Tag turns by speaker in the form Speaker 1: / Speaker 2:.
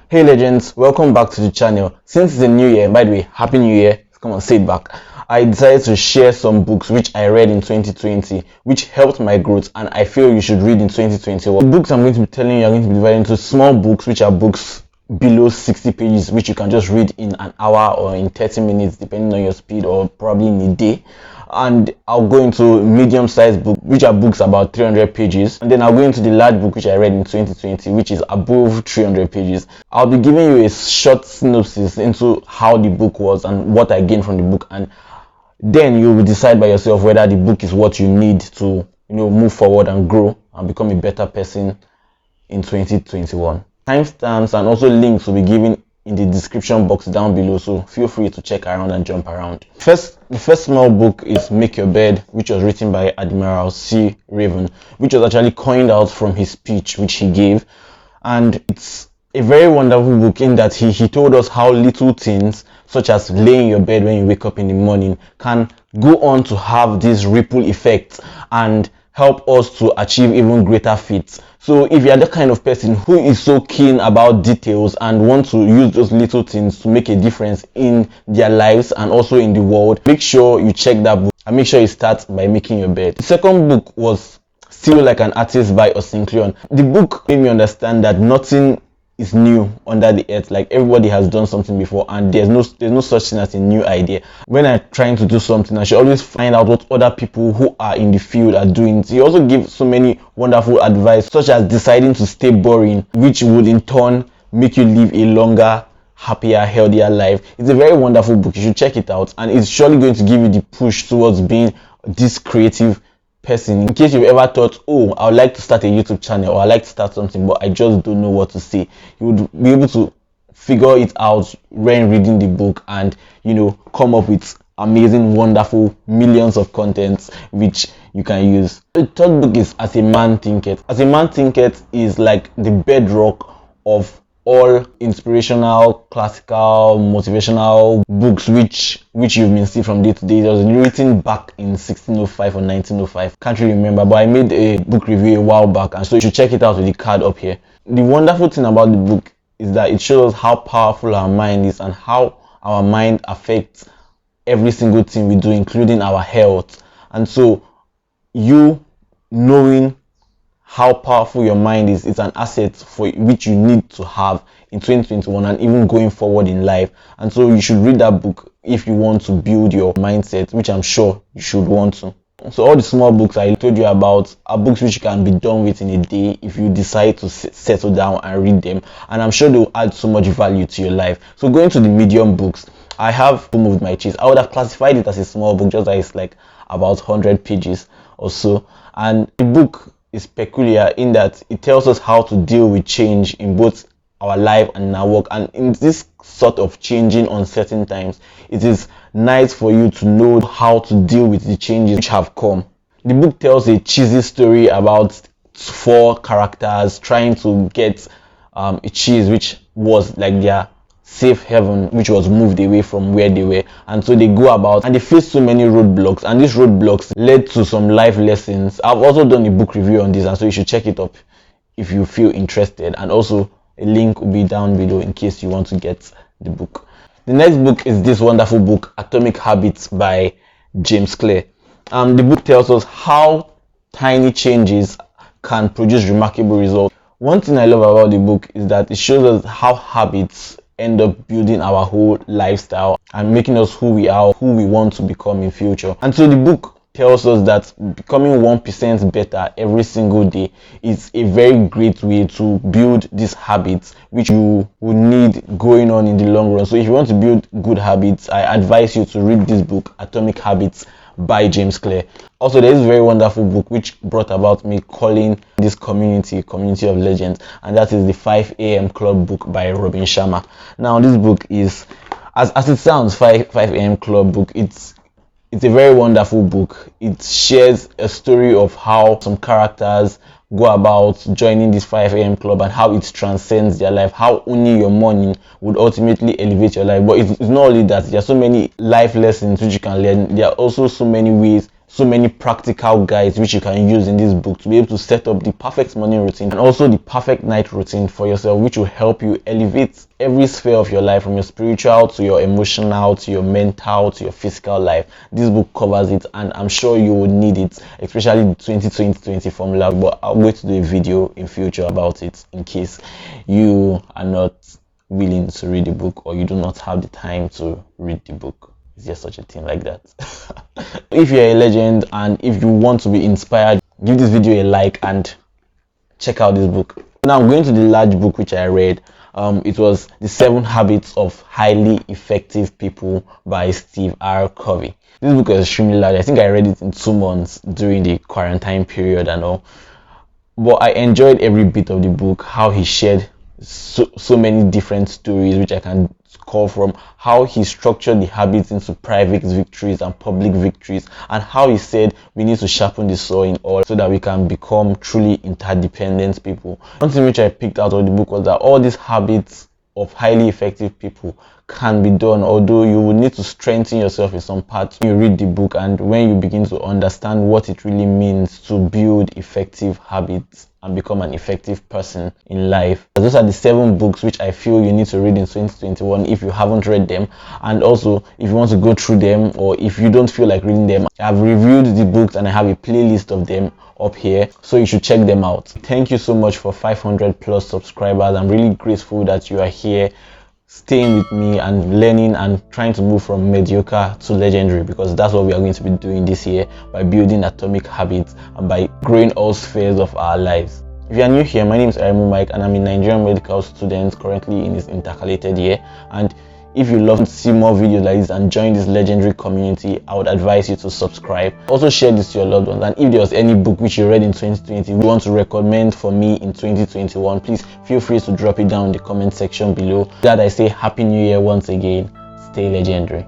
Speaker 1: Hey legends, welcome back to the channel. Since it's a new year, by the way, happy new year, come on, say it back. I decided to share some books which I read in 2020 which helped my growth and I feel you should read in 2021. The books I'm going to be telling you are going to be divided into small books which are books below 60 pages which you can just read in an hour or in 30 minutes depending on your speed, or probably in a day. And I'll go into medium-sized book which are books about 300 pages, and then I'll go into the large book which I read in 2020 which is above 300 pages. I'll be giving you a short synopsis into how the book was and what I gained from the book, and then you will decide by yourself whether the book is what you need to move forward and grow and become a better person in 2021. Timestamps and also links will be given in the description box down below, so feel free to check around and jump around. The first small book is Make Your Bed, which was written by Admiral C, which was actually coined out from his speech which he gave, and it's a very wonderful book in that he told us how little things such as laying your bed when you wake up in the morning can go on to have this ripple effect and help us to achieve even greater feats. So if you are the kind of person who is so keen about details and want to use those little things to make a difference in their lives and also in the world, make sure you check that book and make sure you start by making your bed. The second book was Still Like an Artist by Kleon. The book made me understand that nothing is new under the earth. Like, everybody has done something before and there's no such thing as a new idea. When I'm trying to do something, I should always find out what other people who are in the field are doing. He also gives so many wonderful advice, such as deciding to stay boring, which would in turn make you live a longer, happier, healthier life. It's a very wonderful book. You should check it out, and it's surely going to give you the push towards being this creative person. In case you've ever thought, oh, I would like to start a YouTube channel, or I like to start something but I just don't know what to say, you would be able to figure it out when reading the book and come up with amazing, wonderful millions of contents which you can use. The third book is As a Man Thinketh. As a Man Thinketh is like the bedrock of all inspirational, classical, motivational books which you've been seeing from day to day. It was written back in 1605 or 1905. Can't really remember, but I made a book review a while back, and so you should check it out with the card up here. The wonderful thing about the book is that it shows how powerful our mind is and how our mind affects every single thing we do, including our health. And so you knowing how powerful your mind is an asset for which you need to have in 2021 and even going forward in life. And so you should read that book if you want to build your mindset, which I'm sure you should want to. So all the small books I told you about are books which can be done with in a day if you decide to settle down and read them, and I'm sure they will add so much value to your life. So going to the medium books, I have Home with My Cheese. I would have classified it as a small book, just that it's like about 100 pages or so, and the book is peculiar in that it tells us how to deal with change in both our life and in our work. And in this sort of changing uncertain times, it is nice for you to know how to deal with the changes which have come. The book tells a cheesy story about 4 characters trying to get a cheese which was like their safe haven, which was moved away from where they were, and so they go about and they face so many roadblocks, and these roadblocks led to some life lessons. I've also done a book review on this, and so you should check it up if you feel interested, and also a link will be down below in case you want to get the book. The next book is this wonderful book, Atomic Habits by James Clear. The book tells us how tiny changes can produce remarkable results. One thing I love about the book is that it shows us how habits end up building our whole lifestyle and making us who we are, who we want to become in future. And so the book tells us that becoming 1% better every single day is a very great way to build these habits which you will need going on in the long run. So if you want to build good habits, I advise you to read this book, Atomic Habits by James Clear. Also, there is a very wonderful book which brought about me calling this community of legends, and that is the 5 a.m. Club book by Robin Sharma. Now, this book is, as it sounds, 5 a.m. Club book. It's a very wonderful book. It shares a story of how some characters go about joining this 5 a.m. club and how it transcends their life, how owning your money would ultimately elevate your life. But it's not only that, there are so many life lessons which you can learn. There are also so many ways so many practical guides which you can use in this book to be able to set up the perfect morning routine and also the perfect night routine for yourself, which will help you elevate every sphere of your life, from your spiritual to your emotional to your mental to your physical life. This book covers it, and I'm sure you will need it, especially the 2020 formula. But I'll going to do a video in future about it in case you are not willing to read the book or you do not have the time to read the book. Is there such a thing like that? If you're a legend and if you want to be inspired, give this video a like and check out this book. Now I'm going to the large book which I read. It was The 7 Habits of Highly Effective People by Steve R. Covey. This book is extremely large. I think I read it in 2 months during the quarantine period and all. But I enjoyed every bit of the book, how he shared so many different stories which I can call from, how he structured the habits into private victories and public victories, and how he said we need to sharpen the saw in all so that we can become truly interdependent people. One thing which I picked out of the book was that all these habits of highly effective people can be done, although you will need to strengthen yourself in some parts. You read the book, and when you begin to understand what it really means to build effective habits and become an effective person in life. Those are the 7 books which I feel you need to read in 2021 if you haven't read them, and also if you want to go through them, or if you don't feel like reading them, I've reviewed the books and I have a playlist of them up here, so you should check them out. Thank you so much for 500 plus subscribers. I'm really grateful that you are here staying with me and learning and trying to move from mediocre to legendary, because that's what we are going to be doing this year by building atomic habits and by growing all spheres of our lives. If you are new here, my name is Myke and I'm a Nigerian Medical student currently in his intercalated year. And if you love to see more videos like this and join this legendary community, I would advise you to subscribe. Also share this to your loved ones, and if there was any book which you read in 2020 you want to recommend for me in 2021, please feel free to drop it down in the comment section below. That I say Happy New Year once again. Stay legendary.